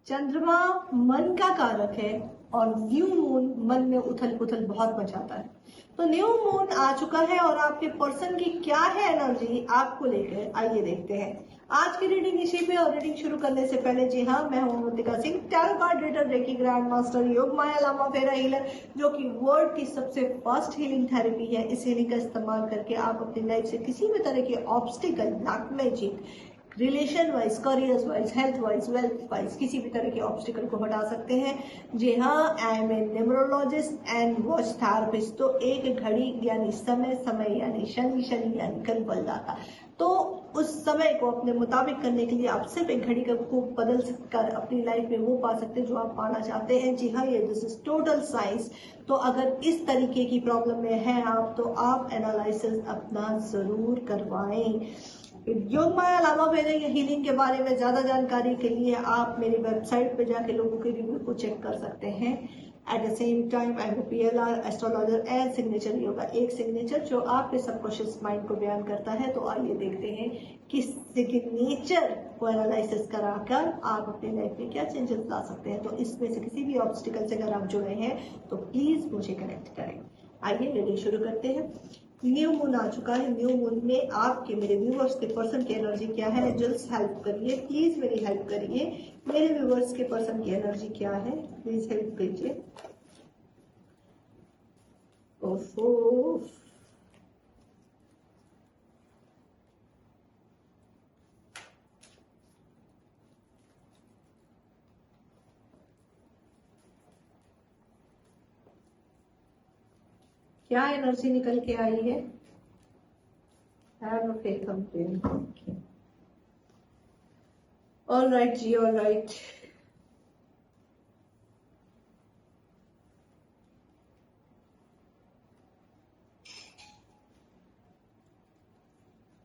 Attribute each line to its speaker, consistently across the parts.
Speaker 1: चंद्रमा मन का कारक है और न्यू मून मन में उथल पुथल बहुत मचाता है। तो न्यू मून आ चुका है और आपके पर्सन की क्या है एनर्जी आपको लेकर, आइए देखते हैं आज की रीडिंग इसी पे। और रीडिंग शुरू करने से पहले, जी हाँ, मैं हूं Motika Singh, tarot card reader, reiki grand master, योग माया लामा फेरा हीलर, जो कि वर्ल्ड की सबसे फास्ट हीलिंग थेरेपी है। इस हीलिंग का इस्तेमाल करके आप अपनी लाइफ से किसी भी तरह के obstacle, black magic, relation wise, career wise, health wise, wealth wise, किसी भी तरह के ऑब्स्टिकल को हटा सकते हैं। जी हाँ, I am a numerologist and watch therapist. तो एक घड़ी यानी समय, समय यानी शनि, शनि यानी कलबलदाता। तो उस समय को अपने मुताबिक करने के लिए आप सिर्फ एक घड़ी को बदल कर अपनी लाइफ में वो पा सकते हैं जो आप पाना चाहते हैं। जी हाँ, ये दिस इज टोटल साइंस। तो अगर इस तरीके की प्रॉब्लम में हैं आप, तो आप एनालिसिस अपना जरूर करवाएं। योग माया लामा फेरा हीलिंग के बारे में ज्यादा जानकारी के लिए आप मेरी वेबसाइट पे जाके लोगों के रिव्यू को चेक कर सकते हैं। At the same time I am PLR astrologer and signature yoga, एक सिग्नेचर जो आपके सबकॉन्शियस माइंड को बयान करता है। तो आइए देखते हैं कि सिग्नेचर को एनालिसिस कराकर आप अपने लाइफ में क्या चेंजेस ला सकते हैं। तो इसमें से किसी भी ऑब्स्टिकल से अगर आप जुड़े हैं तो प्लीज मुझे कनेक्ट करें। आइए रीडिंग शुरू करते हैं। न्यू मून आ चुका है। न्यू मून में आपके, मेरे व्यूवर्स के पर्सन की एनर्जी क्या है, जल्द हेल्प करिए, प्लीज मेरी हेल्प करिए। मेरे व्यूवर्स के पर्सन की एनर्जी क्या है, प्लीज हेल्प कीजिए। ओफो, क्या एनर्जी निकल के आई है? Have a faith on pain. Okay. All right ji, all right.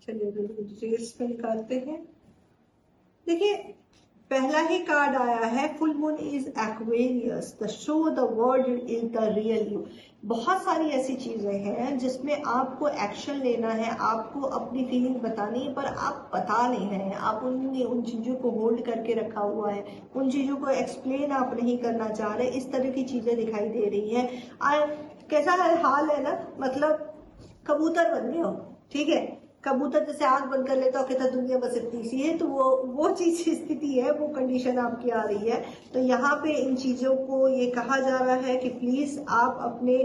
Speaker 1: चलिए डिटेल्स में निकालते हैं। देखिए, पहला ही कार्ड आया है, full moon is Aquarius, the show the world is the real you. बहुत सारी ऐसी चीजें हैं जिसमें आपको एक्शन लेना है, आपको अपनी फीलिंग बतानी है, पर आप बता नहीं रहे हैं। आप उन चीजों को होल्ड करके रखा हुआ है, उन चीजों को एक्सप्लेन आप नहीं करना चाह रहे। इस तरह की चीजें दिखाई दे रही है। कैसा हाल है ना, मतलब कबूतर बन गए हो, ठीक है, कबूतर जैसे आंख बंद कर लेता हो, कहता दुनिया बस इतनी सी है। तो वो चीज स्थिति है, वो कंडीशन आपकी आ रही है। तो यहाँ पे इन चीजों को ये कहा जा रहा है कि प्लीज आप अपने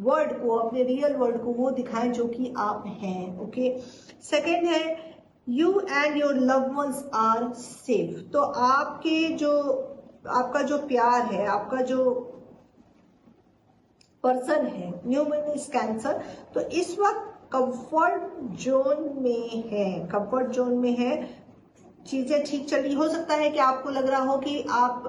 Speaker 1: वर्ड को, अपने रियल वर्ड को वो दिखाएं जो कि आप हैं। ओके, सेकेंड है, you and your love ones are safe. तो आपका जो प्यार है, आपका जो पर्सन है, न्यू मून इज कैंसर, तो इस वक्त कंफर्ट जोन में है, कंफर्ट जोन में है। चीजें ठीक चल रही, हो सकता है कि आपको लग रहा हो कि आप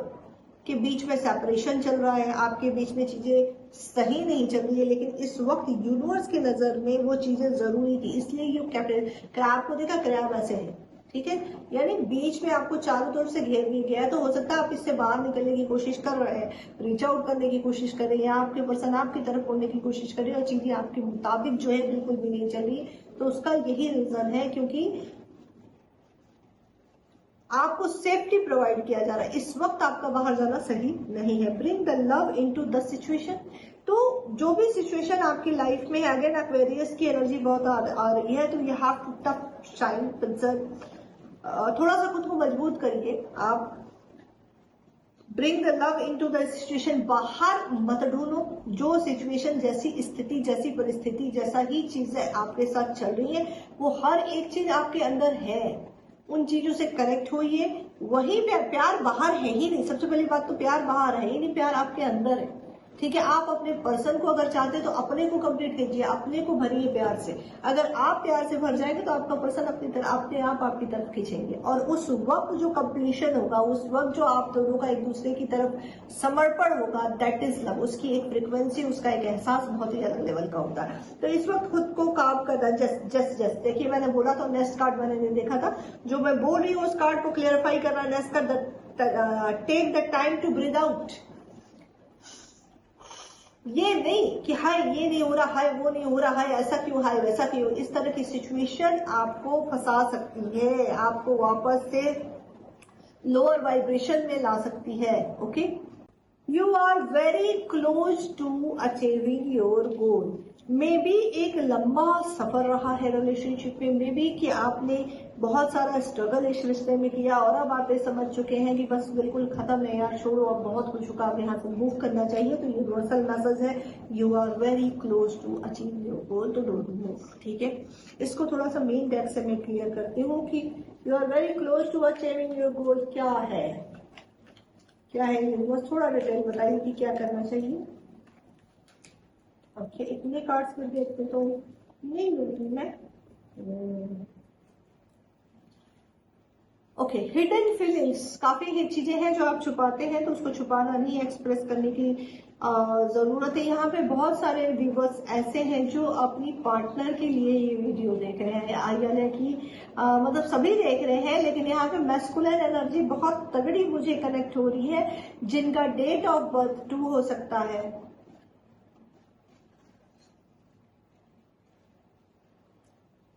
Speaker 1: के बीच में सेपरेशन चल रहा है, आपके बीच में चीजें सही नहीं चल रही है, लेकिन इस वक्त यूनिवर्स की नजर में वो चीजें जरूरी थी। इसलिए ये क्रैब को देखा, क्रैब ऐसे है, ठीक है, यानी बीच में आपको चारों तरफ से घेर भी गया है। तो हो सकता है आप इससे बाहर निकलने की कोशिश कर रहे हैं, रीच आउट करने की कोशिश कर रहे हैं, या आपके पर्सन आपकी तरफ होने की कोशिश कर रहे हैं और चीजें आपके मुताबिक जो है बिल्कुल भी नहीं चल रही। तो उसका यही रीजन है, क्योंकि आपको सेफ्टी प्रोवाइड किया जा रहा है। इस वक्त आपका बाहर जाना सही नहीं है। Bring the love into the situation. तो जो भी सिचुएशन आपकी लाइफ में है, अगेन एक्वेरियस की एनर्जी बहुत आ रही है, तो you have to tough shine, थोड़ा सा खुद को मजबूत करिए आप। Bring the love into the situation, बाहर मत ढूंढो। जो सिचुएशन, जैसी स्थिति, जैसी परिस्थिति, जैसा ही चीजें आपके साथ चल रही है, वो हर एक चीज आपके अंदर है, उन चीजों से कनेक्ट होइए। वही प्यार बाहर है ही नहीं। सबसे पहली बात तो प्यार बाहर है ही नहीं, प्यार आपके अंदर है, ठीक है। आप अपने पर्सन को अगर चाहते हैं तो अपने को कंप्लीट कीजिए, अपने को भरिए प्यार से। अगर आप प्यार से भर जाएंगे तो आपका पर्सन अपने आप आपकी तरफ खींचेंगे, और उस वक्त जो कंप्लीशन होगा, उस वक्त जो आप दोनों का एक दूसरे की तरफ समर्पण होगा, दैट इज लव। उसकी एक फ्रिक्वेंसी, उसका एक एहसास बहुत ही अलग लेवल का होता है। तो इस वक्त खुद को काम करना, जस्ट देखिए, मैंने बोला था नेक्स्ट कार्ड मैंने नहीं देखा था, जो मैं बोल रही हूँ उस कार्ड को क्लियरफाई करना। Next card, take the time to breathe out. ये नहीं कि हाय ये नहीं हो रहा, हाय वो नहीं हो रहा, हाय ऐसा क्यों, हाय वैसा क्यों। इस तरह की सिचुएशन आपको फंसा सकती है, आपको वापस से लोअर वाइब्रेशन में ला सकती है। Okay, you are very close to achieving your goal. Maybe एक लंबा सफर रहा है रिलेशनशिप में, मे बी कि आपने बहुत सारा स्ट्रगल इस रिश्ते में किया और अब आप ये समझ चुके हैं कि बस बिल्कुल खत्म है यार, छोड़ो, अब बहुत कुछ चुका, अब यहाँ से मूव करना चाहिए। तो यूनिवर्सल मैसेज है, you are very close to achieve your goal, तो डोंट मूव। ठीक है, इसको थोड़ा सा मेन डेक से मैं क्लियर करती हूँ कि you are very close to achieving your goal क्या है, क्या है यूनिवर्स, थोड़ा डिटेल बताइए कि क्या करना चाहिए। ओके, इतने कार्ड्स में देखते तो नहीं मिलती मैं। ओके, हिडन फीलिंग्स, काफी चीजें हैं जो आप छुपाते हैं, तो उसको छुपाना नहीं, एक्सप्रेस करने की जरूरत है। यहाँ पे बहुत सारे व्यूवर्स ऐसे हैं जो अपनी पार्टनर के लिए ये वीडियो देख रहे हैं, यानी कि मतलब सभी देख रहे हैं, लेकिन यहाँ पे मैस्कुलिन एनर्जी बहुत तगड़ी मुझे कनेक्ट हो रही है, जिनका डेट ऑफ बर्थ 2 हो सकता है,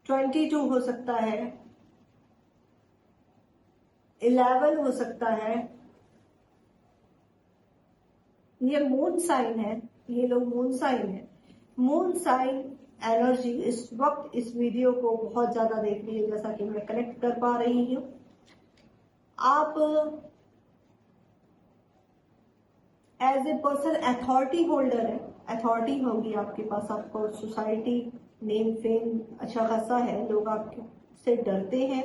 Speaker 1: 22 हो सकता है, 11 हो सकता है। ये मून साइन है, ये लोग मून साइन है। मून साइन एनर्जी इस वक्त इस वीडियो को बहुत ज्यादा देख रही है, जैसा कि मैं कनेक्ट कर पा रही हूँ। आप as a person authority holder है, अथॉरिटी होगी आपके पास, आपको सोसाइटी नेम फेम अच्छा खासा है, लोग आपके से डरते हैं।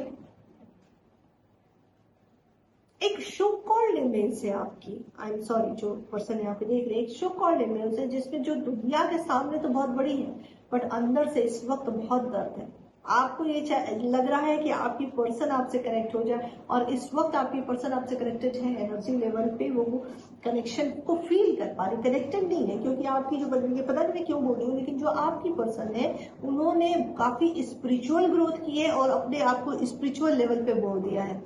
Speaker 1: एक शो कॉल्ड इमेज है आपकी, आई एम सॉरी, जो पर्सन यहाँ पे देख रहे हैं, एक शो कॉल्ड इमेज है जिसमें जो दुनिया के सामने तो बहुत बड़ी है, बट अंदर से इस वक्त बहुत दर्द है। आपको ये लग रहा है कि आपकी पर्सन आपसे कनेक्ट हो जाए, और इस वक्त आपकी पर्सन आपसे कनेक्टेड है, एनर्जी लेवल पे वो कनेक्शन को फील कर पा रही, कनेक्टेड नहीं है, क्योंकि आपकी जो बदल, ये पता नहीं मैं क्यों बोल रही हूँ, लेकिन जो आपकी पर्सन है उन्होंने काफी स्पिरिचुअल ग्रोथ की है और अपने आप को स्पिरिचुअल लेवल पे बोल दिया है।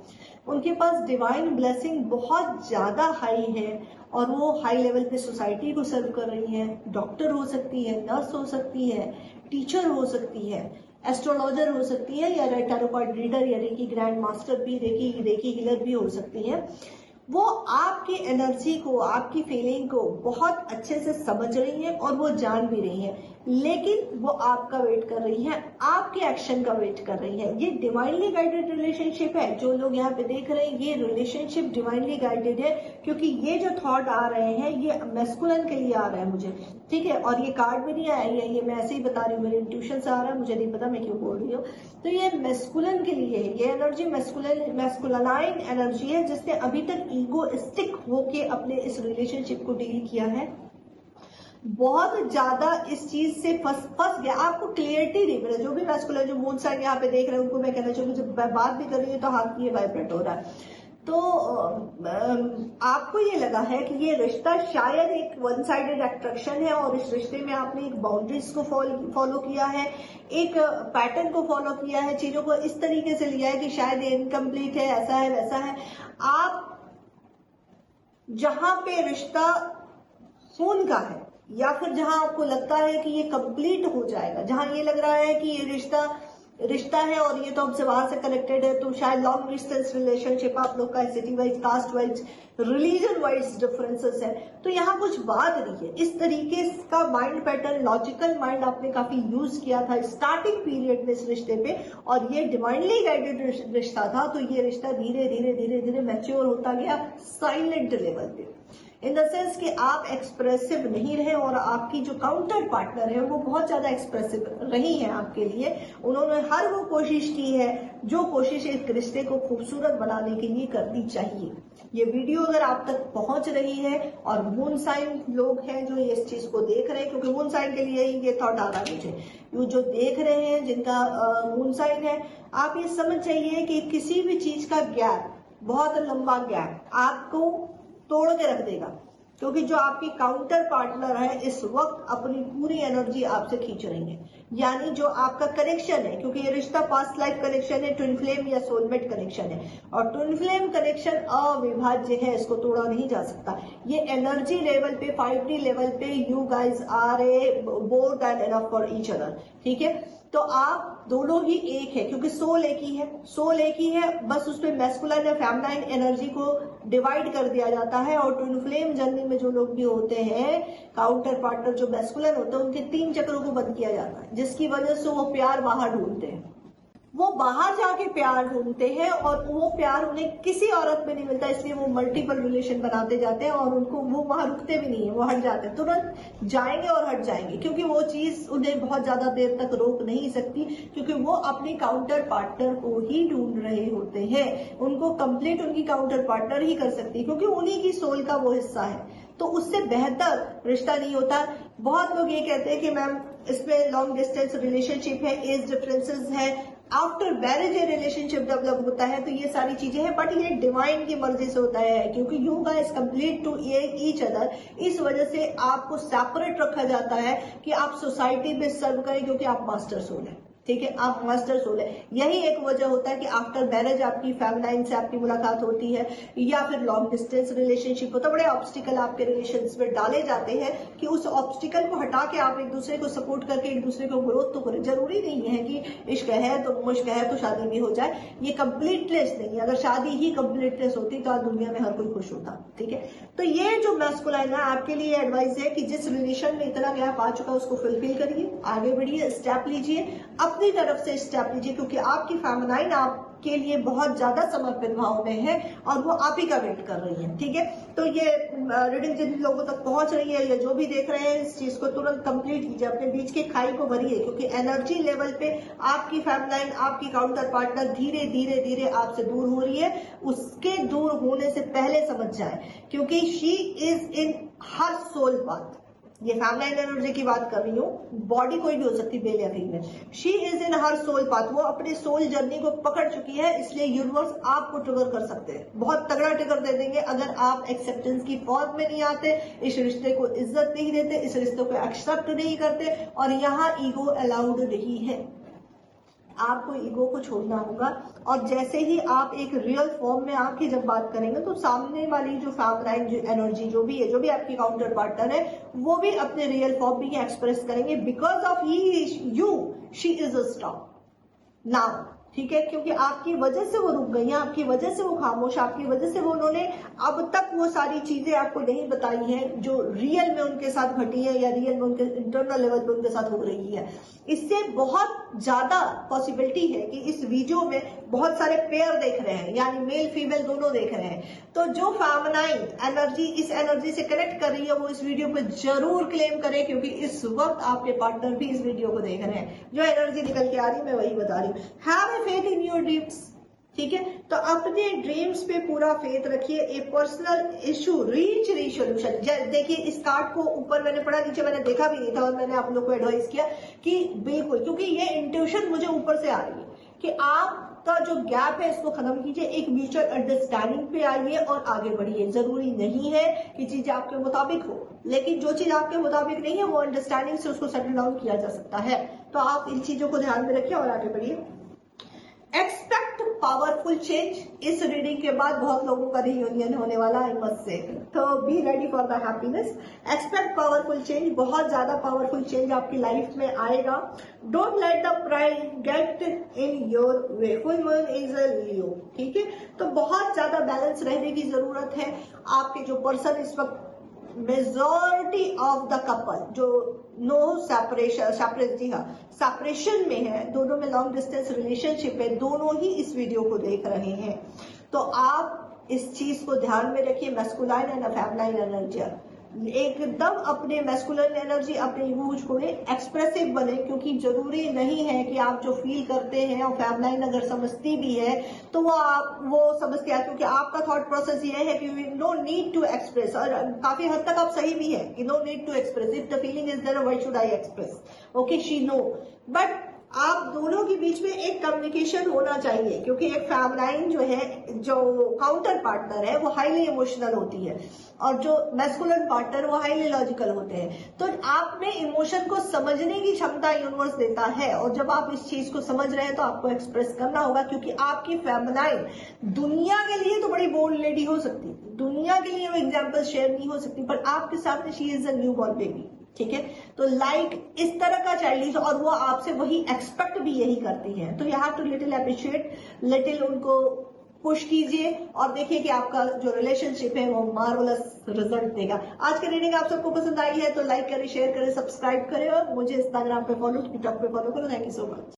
Speaker 1: उनके पास डिवाइन ब्लेसिंग बहुत ज्यादा हाई है, और वो हाई लेवल पे सोसाइटी को सर्व कर रही है। डॉक्टर हो सकती है, नर्स हो सकती है, टीचर हो सकती है, एस्ट्रोलॉजर हो सकती है, या टैरो कार्ड रीडर या रेकी ग्रैंड मास्टर भी, रेकी हीलर भी हो सकती है। वो आपकी एनर्जी को, आपकी फीलिंग को बहुत अच्छे से समझ रही है और वो जान भी रही है, लेकिन वो आपका वेट कर रही है, आपके एक्शन का वेट कर रही है। ये डिवाइनली गाइडेड रिलेशनशिप है। जो लोग यहाँ पे देख रहे हैं, ये रिलेशनशिप डिवाइनली गाइडेड है, क्योंकि ये जो थॉट आ रहे हैं ये मैस्कुलिन के लिए आ रहा है मुझे, ठीक है। और ये कार्ड भी नहीं आया, ये मैं ऐसे ही बता रही हूँ, मेरे इंट्यूशन से आ रहा है, मुझे नहीं पता मैं क्यों बोल रही हूँ। तो ये मैस्कुलिन के लिए है, ये एनर्जी मैस्कुलाइन एनर्जी है, जिसने अभी तक ईगोइस्टिक होके अपने इस रिलेशनशिप को डील किया है, बहुत ज्यादा इस चीज से फंस गया। आपको क्लियरिटी नहीं मिला। जो भी मैस्कुलिन, जो मून साइन यहाँ पे देख रहे हैं, उनको मैं कहना चाहूंगी, जब बात भी कर रही है तो हाथ ये वाइब्रेट हो रहा है, तो आपको ये लगा है कि ये रिश्ता शायद एक वन साइडेड अट्रैक्शन है, और इस रिश्ते में आपने एक बाउंड्रीज को फॉलो किया है, एक पैटर्न को फॉलो किया है, चीजों को इस तरीके से लिया है कि शायद ये इनकम्प्लीट है, ऐसा है वैसा है। आप जहां पे रिश्ता खून का है, या फिर जहां आपको लगता है कि ये कंप्लीट हो जाएगा, जहां ये लग रहा है कि ये रिश्ता है और ये तो हमसे बाहर से कनेक्टेड है, तो शायद लॉन्ग डिस्टेंस रिलेशनशिप आप लोग का, city wise, caste wise, religion wise differences है, तो यहाँ कुछ बात नहीं है। इस तरीके का माइंड पैटर्न, लॉजिकल माइंड आपने काफी यूज किया था स्टार्टिंग पीरियड में इस रिश्ते पे, और ये डिवाइनली गाइडेड रिश्ता था, तो ये रिश्ता धीरे धीरे धीरे धीरे मैच्योर होता गया साइलेंट लेवल पे, इन द सेंस कि आप एक्सप्रेसिव नहीं रहे, और आपकी जो काउंटर पार्टनर है वो बहुत ज्यादा एक्सप्रेसिव रही है आपके लिए। उन्होंने हर वो कोशिश की है जो कोशिश एक रिश्ते को खूबसूरत बनाने के लिए करनी चाहिए। ये वीडियो अगर आप तक पहुंच रही है, और मून साइन लोग हैं जो इस चीज को देख रहे हैं, क्योंकि मून साइन के लिए ही ये थॉट आ रहा है मुझे, ये जो देख रहे हैं जिनका मून साइन है, आप ये समझ जाइए कि किसी भी चीज का गैप, बहुत लंबा गैप आपको तोड़ के रख देगा। क्योंकि जो आपकी काउंटर पार्टनर है इस वक्त अपनी पूरी एनर्जी आपसे खींच रही है। यानी जो आपका कनेक्शन है, क्योंकि ये रिश्ता पास्ट लाइफ कनेक्शन है, ट्विन फ्लेम या सोलमेट कनेक्शन है, और ट्विन फ्लेम कनेक्शन अविभाज्य है, इसको तोड़ा नहीं जा सकता। ये एनर्जी लेवल पे, 5D लेवल पे you guys are a more than enough for each other. ठीक है, तो आप दोनों ही एक है, क्योंकि सोल एक ही है, सोल एक ही है, बस उसमें मैस्कुलाइन या फेमिनाइन एनर्जी को डिवाइड कर दिया जाता है। और ट्विन फ्लेम जर्नी में जो लोग भी होते हैं, काउंटर पार्टनर जो मैस्कुलाइन होते हैं, उनके 3 चक्रों को बंद किया जाता है, जिसकी वजह से वो प्यार बाहर ढूंढते हैं, वो बाहर जाके प्यार ढूंढते हैं, और वो प्यार उन्हें किसी औरत में नहीं मिलता, इसलिए वो मल्टीपल रिलेशन बनाते जाते हैं, और उनको वो वहां रुकते भी नहीं है, वो हट जाते हैं, तुरंत जाएंगे और हट जाएंगे, क्योंकि वो चीज उन्हें बहुत ज्यादा देर तक रोक नहीं सकती, क्योंकि वो अपनी काउंटर पार्टनर को ही ढूंढ रहे होते हैं। उनको कंप्लीट उनकी काउंटर पार्टनर ही कर सकती है, क्योंकि उन्हीं की सोल का वो हिस्सा है। तो उससे बेहतर रिश्ता नहीं होता। बहुत लोग ये कहते हैं कि मैम इसमें लॉन्ग डिस्टेंस रिलेशनशिप है, एज डिफरेंसेस है, आफ्टर मैरिज ये रिलेशनशिप डेवलप होता है, तो ये सारी चीजें हैं, बट ये डिवाइन की मर्जी से होता है, क्योंकि you guys complete to each other. इस वजह से आपको सेपरेट रखा जाता है कि आप सोसाइटी में सर्व करें, क्योंकि आप मास्टर सोल है। ठीक है, आप मास्टर सोल है। यही एक वजह होता है कि आफ्टर मैरिज आपकी फेमिनाइन से आपकी मुलाकात होती है, या फिर लॉन्ग डिस्टेंस रिलेशनशिप होता है, बड़े ऑब्स्टिकल आपके रिलेशंस में डाले जाते हैं कि उस ऑब्स्टिकल को हटा के आप एक दूसरे को सपोर्ट करके एक दूसरे को ग्रोथ तो करें। जरूरी नहीं है कि इश्क है तो मुश्क है तो शादी भी हो जाए, ये कंप्लीटनेस नहीं है। अगर शादी ही कंप्लीटनेस होती तो आज दुनिया में हर कोई खुश होता। ठीक है, तो ये जो मैस्कुलाइन है आपके लिए एडवाइस है कि जिस रिलेशन में इतना गैप आ चुका है उसको फुलफिल करिए, आगे बढ़िए, स्टेप लीजिए, अपनी तरफ से स्टेप लीजिए, क्योंकि आपकी फेमिनाइन आपके लिए बहुत ज्यादा समर्पित भाव में है और वो आप ही का वेट कर रही है। ठीक है, तो ये रीडिंग जिन लोगों तक पहुंच रही है या जो भी देख रहे हैं, इस चीज को तुरंत कंप्लीट कीजिए, अपने बीच के खाई को भरिए, क्योंकि एनर्जी लेवल पे आपकी फेमिनाइन, आपकी काउंटर पार्टनर धीरे धीरे धीरे आपसे दूर हो रही है। उसके दूर होने से पहले समझ जाए, क्योंकि she is in her soul path. ये फेमिनाइन एनर्जी की बात कर रही हूँ, बॉडी कोई भी हो सकती, मेल या female. She is in her soul path, वो अपने सोल जर्नी को पकड़ चुकी है, इसलिए यूनिवर्स आपको ट्रिगर कर सकते हैं, बहुत तगड़ा ट्रिगर दे देंगे अगर आप एक्सेप्टेंस की फॉर्म में नहीं आते, इस रिश्ते को इज्जत नहीं देते, इस रिश्ते को एक्सेप्ट नहीं करते, और यहाँ ईगो अलाउड नहीं है। आपको ईगो को छोड़ना होगा, और जैसे ही आप एक रियल फॉर्म में आके जब बात करेंगे, तो सामने वाली जो फेमिनाइन जो एनर्जी जो भी है, जो भी आपकी काउंटर पार्टनर है, वो भी अपने रियल फॉर्म में ही एक्सप्रेस करेंगे। Because of you she is a stop now. ठीक है, क्योंकि आपकी वजह से वो रुक गई हैं, आपकी वजह से वो खामोश, आपकी वजह से वो उन्होंने अब तक वो सारी चीजें आपको नहीं बताई हैं जो रियल में उनके साथ घटी है या रियल में उनके इंटरनल लेवल पे उनके साथ हो रही है। इससे बहुत ज्यादा पॉसिबिलिटी है कि इस वीडियो में बहुत सारे पेयर देख रहे हैं, यानी मेल फीमेल दोनों देख रहे हैं। तो जो फेमिनाइन एनर्जी इस एनर्जी से कनेक्ट कर रही है, वो इस वीडियो को जरूर क्लेम करे, क्योंकि इस वक्त आपके पार्टनर भी इस वीडियो को देख रहे हैं। जो एनर्जी निकल के आ रही है मैं वही बता रही हूँ। Have a faith in your dreams. ठीक है, तो अपने ड्रीम्स पे पूरा फेथ रखिए। ए पर्सनल इशू रीच रिसोल्यूशन। देखिए, इस कार्ड को ऊपर मैंने पढ़ा, नीचे मैंने देखा भी नहीं था, और मैंने आप लोग को एडवाइस किया कि बिल्कुल, क्योंकि ये इंट्यूशन मुझे ऊपर से आ रही है कि आपका जो गैप है इसको खत्म कीजिए, एक म्यूचुअल अंडरस्टैंडिंग पे आइए और आगे बढ़िए। जरूरी नहीं है कि चीजें आपके मुताबिक हो, लेकिन जो चीज आपके मुताबिक नहीं है वो अंडरस्टैंडिंग से उसको सेटल डाउन किया जा सकता है। तो आप इन चीजों को ध्यान में रखिए और आगे बढ़िए। Expect powerful change. इस रीडिंग के बाद बहुत लोगों का रियूनियन होने वाला है, मत से, तो be ready for the happiness. Expect powerful change, बहुत ज्यादा पावरफुल चेंज आपकी लाइफ में आएगा। Don't let the pride get in your way. Full moon is a Leo. ठीक है, तो बहुत ज्यादा बैलेंस रहने की जरूरत है। आपके जो पर्सन इस वक्त मेजॉरिटी ऑफ द कपल जो नो सेपरेशन में है, दोनों में लॉन्ग डिस्टेंस रिलेशनशिप है, दोनों ही इस वीडियो को देख रहे हैं। तो आप इस चीज को ध्यान में रखिए, मैस्कुलाइन एंड फेमिनाइन एनर्जी। एकदम अपने मैस्कुलिन एनर्जी, अपने ईगो छोड़े, एक्सप्रेसिव बने, क्योंकि जरूरी नहीं है कि आप जो फील करते हैं, और फेमिनाइन अगर समझती भी है तो वो समझते हैं, क्योंकि आपका थॉट प्रोसेस ये है कि नो नीड टू एक्सप्रेस, और काफी हद तक आप सही भी है कि no need to express, if the feeling is there why should I express. Okay, she know, but आप दोनों के बीच में एक कम्युनिकेशन होना चाहिए, क्योंकि एक फेमिनाइन जो है, जो काउंटर पार्टनर है, वो हाईली इमोशनल होती है और जो मैस्कुलिन पार्टनर वो हाईली लॉजिकल होते हैं। तो आप में इमोशन को समझने की क्षमता यूनिवर्स देता है, और जब आप इस चीज को समझ रहे हैं तो आपको एक्सप्रेस करना होगा, क्योंकि आपकी फेमिनाइन दुनिया के लिए तो बड़ी बोल्ड लेडी हो सकती है, दुनिया के लिए वो एग्जाम्पल शेयर नहीं हो सकती, पर आपके सामने she is a new born baby. ठीक है, तो लाइक इस तरह का चाइल्ड, और वो आपसे वही एक्सपेक्ट भी यही करती है। तो you have to little appreciate, little उनको पुश कीजिए और देखिए कि आपका जो रिलेशनशिप है वो मार्वलस रिजल्ट देगा। आज की रीडिंग आप सबको पसंद आई है तो लाइक करें, शेयर करें, सब्सक्राइब करें और मुझे इंस्टाग्राम पे फॉलो, टिकटॉक पे फॉलो करो। Thank you so much.